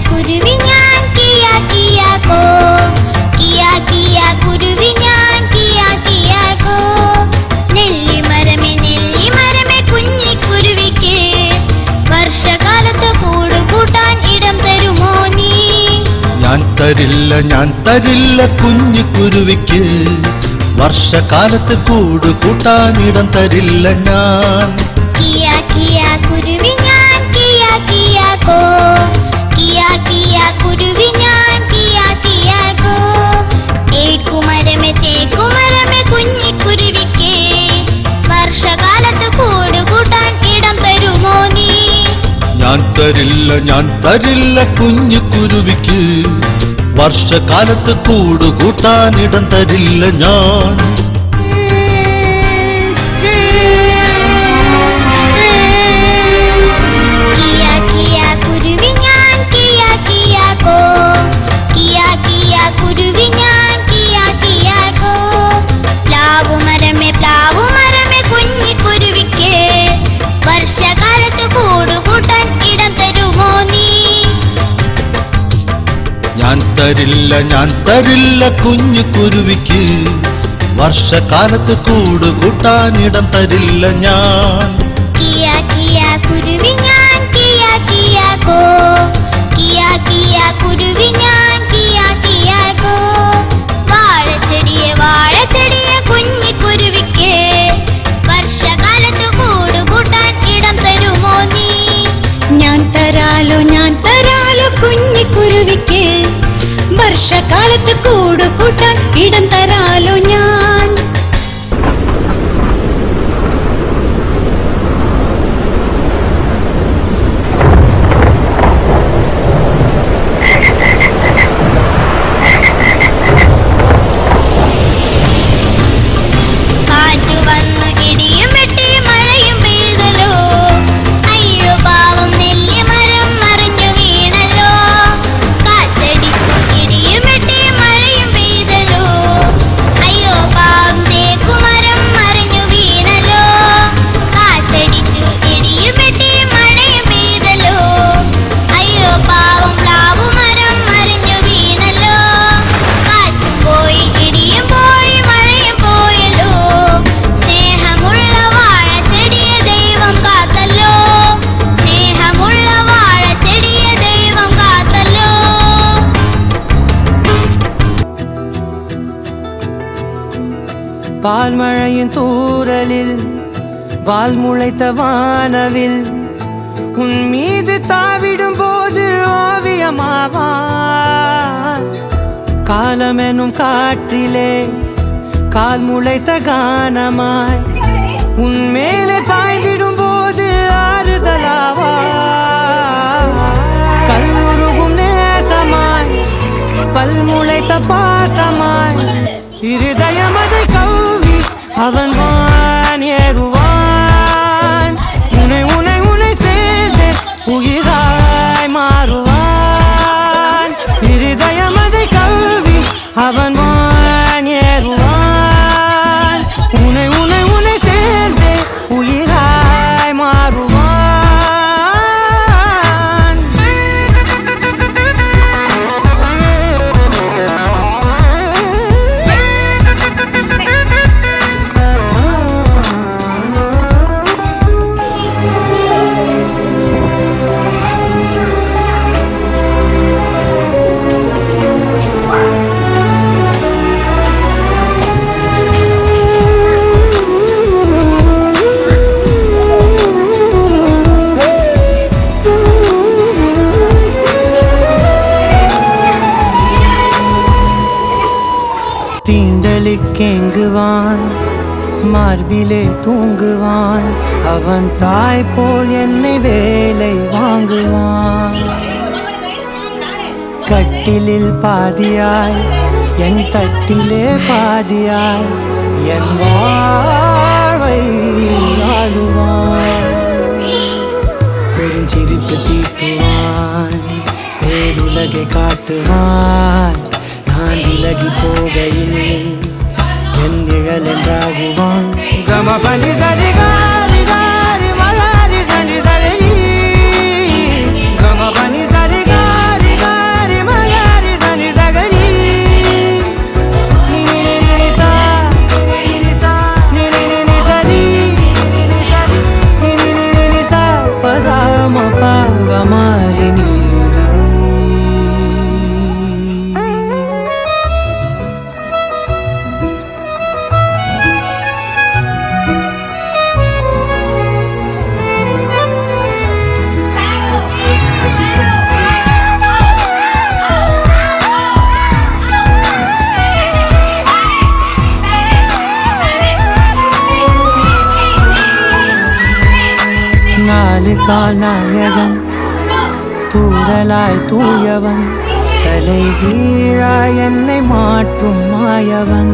കുരുവി ഞാൻ കിയാ കിയാ കോ, കിയാ കിയാ കുരുവി ഞാൻ കിയാ കിയാ കോ. നെല്ലിമരമേ നെല്ലിമരമേ കുഞ്ഞിക്കുരുവിക്ക് വർഷകാലത്ത് കൂടുകൂട്ടാൻ ഇടം തരുമോ നീ? ഞാൻ തരില്ല കുഞ്ഞിക്കുരുവിക്ക് വർഷകാലത്ത് കൂടുകൂട്ടാൻ ഇടം തരില്ല ഞാൻ. കിയാ കിയാ കുരുവി ഞാൻ കിയാ കിയാ കോ, കിയാ കിയാ കുരുവി ഞാൻ കിയാ കിയാ കോ. തേക്കുമരമേ കുഞ്ഞിക്കുരുവിക്ക് വർഷകാലത്ത് കൂടുകൂട്ടാൻ ഇടം തരുമോ നീ? ഞാൻ തരില്ല കുഞ്ഞിക്കുരുവിക്ക് വർഷകാലത്ത് കൂടുകൂട്ടാൻ ഇടം തരില്ല ഞാൻ. കിയാ കിയാ കുരുവി ഞാൻ കിയാ കിയാ കോ, കിയാ കിയാ കുരുവി ഞാൻ കിയാ കിയാ കോ. പ്ലാവുമരമേ കുഞ്ഞിക്കുരുവിക്ക് വർഷകാലത്ത് കൂടുകൂട്ടാൻ ഇടം തരുമോ നീ? ഞാൻ തരില്ല കുഞ്ഞിക്കുരുവിക്ക് വർഷകാലത്ത് കൂടുകൂട്ടാൻ ഇടം തരില്ല ഞാൻ. കിയാ കിയാ കുരുവി ഞാൻ കിയാ കിയാ കോ, കിയാ കിയാ കുരുവി ഞാൻ കിയാ കിയാ കോ. വാഴച്ചെടിയെ കുഞ്ഞിക്കുരുവിക്ക് വർഷകാലത്ത് കൂടുകൂട്ടാൻ ഇടം തരുമോ നീ? ഞാൻ തരാലോ കുഞ്ഞിക്കുരുവിക്ക് വർഷകാലത്ത് കൂടുകൂട്ടാൻ ഇടം തരാലോ ഞാൻ. കാറ്റു വന്നു ഇടിയും വെട്ടി മഴയും പെയ്തല്ലോ, അയ്യോ പാവം നെല്ലിമരം മറിഞ്ഞു വീണല്ലോ. കാറ്റടിച്ചു ഇടിയും വെട്ടി മഴയും പെയ്തല്ലോ, അയ്യോ പാവം തേക്കുമരം മറിഞ്ഞു വീണല്ലോ. കാറ്റടിച്ചു ഇടിയും വെട്ടി മഴയും പെയ്തല്ലോ, അയ്യോ പാവം പ്ലാവുമരം മറിഞ്ഞു വീണല്ലോ. കാറ്റും പോയി ഇടിയും പോയി മഴയും പോയല്ലോ, സ്നേഹമുള്ള വാഴച്ചെടിയെ ദൈവം കാത്തല്ലോ, സ്നേഹമുള്ള വാഴച്ചെടിയെ ദൈവം കാത്തല്ലോ. பால்மழையின் தூறலில் வால் முளைத்த வானவில் உன் மீது தாவிடும் போது ஓவியமாவான். காலமெனும் காற்றிலே கால் முளைத்த கானமாய் உன் மேலே பாய்ந்திடும் போது ஆறுதலாவா. கல்முருகும் நேசமாய் பல்முளைத்த பாசமாய் இருதயமதை கவ்வி அவன் வான் ஏறுவான். உனை உனை உனை சேர்ந்து உயிராய் மாறுவான். இருதயமதை கவ்வி அவன் வான் ஏறுவான். உனை உனை உனை சேர்ந்து உயிராய் மாறுவான். தீண்டலுக்கேங்குவான், மார்பிலே தூங்குவான். அவன் தாய் போல் என்னை வேலை வாங்குவான். கட்டிலில் பாதியாய் என் தட்டிலே பாதியாய் என் வாழ்வை ஆளுவான். பெருஞ்சிரிப்பு தீட்டுவான், பேருலகை காட்டுவான். நான் விலகி போகையில் என் நிழல் என்றாகுவான். கம பனி சரி காரி காரி மகாரி சனி சரி, கம பனி சரி காரி கால் நாயகன் தூரலாய் தூயவன் தலை கீழாய் என்னை மாற்றும் மாயவன்